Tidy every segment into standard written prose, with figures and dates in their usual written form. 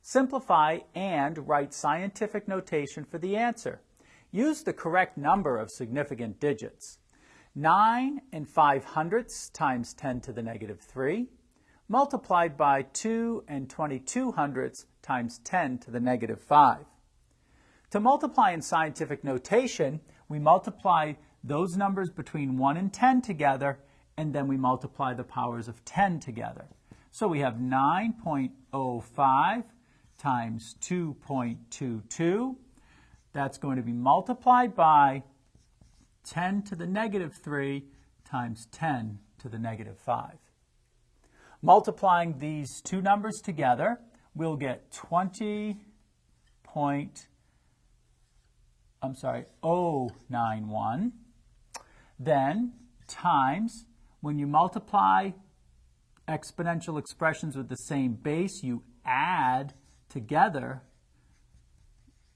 Simplify and write scientific notation for the answer. Use the correct number of significant digits. 9 5/100 times 10 to the negative 3, multiplied by 2 22/100 times 10 to the negative 5. To multiply in scientific notation, we multiply those numbers between 1 and 10 together, and then we multiply the powers of 10 together. So we have 9.05 times 2.22. That's going to be multiplied by 10 to the negative 3 times 10 to the negative 5. Multiplying these two numbers together, we'll get 0.091. Then times, when you multiply exponential expressions with the same base, you add together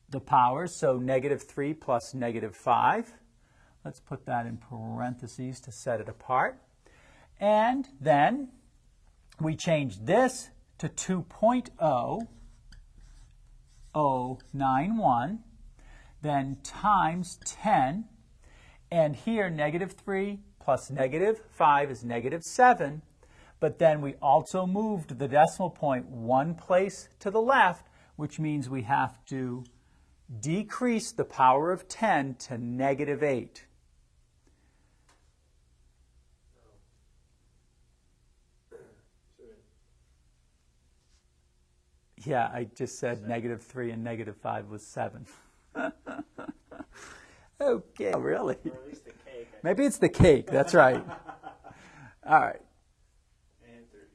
the powers, so negative 3 plus negative 5. Let's put that in parentheses to set it apart. And then we change this to 2.0091, then times 10, and here negative 3 plus negative 5 is negative 7, but then we also moved the decimal point one place to the left, which means we have to decrease the power of 10 to negative 8. Yeah, I just said negative 3 and negative 5 was 7. Okay, really? Or at least the cake. Maybe it's the cake, that's right. All right. And 30.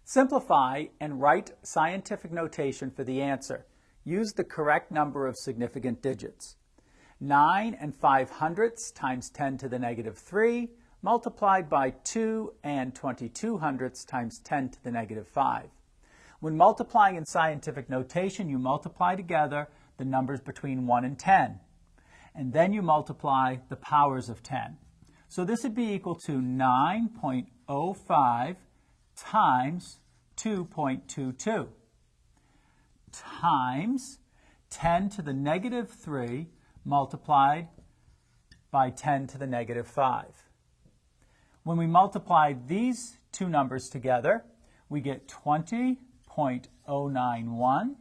Simplify and write scientific notation for the answer. Use the correct number of significant digits. 9 5/100 times 10 to the negative 3, multiplied by 2 22/100 times 10 to the negative 5. When multiplying in scientific notation, you multiply together the numbers between 1 and 10. And then you multiply the powers of 10. So this would be equal to 9.05 times 2.22 times 10 to the negative 3 multiplied by 10 to the negative 5. When we multiply these two numbers together, we get 20.091.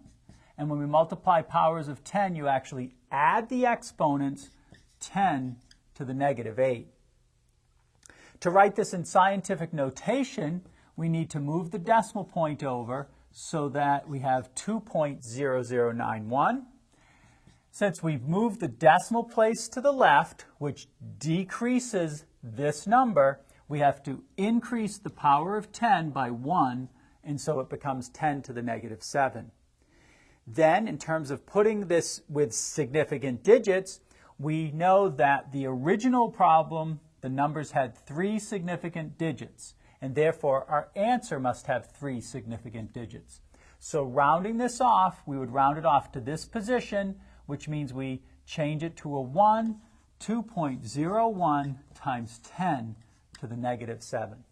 And when we multiply powers of 10, you actually add the exponents, 10 to the negative 8. To write this in scientific notation, we need to move the decimal point over so that we have 2.0091. Since we've moved the decimal place to the left, which decreases this number, we have to increase the power of 10 by 1, and so it becomes 10 to the negative 7. Then, in terms of putting this with significant digits, we know that the original problem, the numbers had 3 significant digits, and therefore our answer must have 3 significant digits. So rounding this off, we would round it off to this position, which means we change it to a 1, 2.01 times 10 to the negative 7.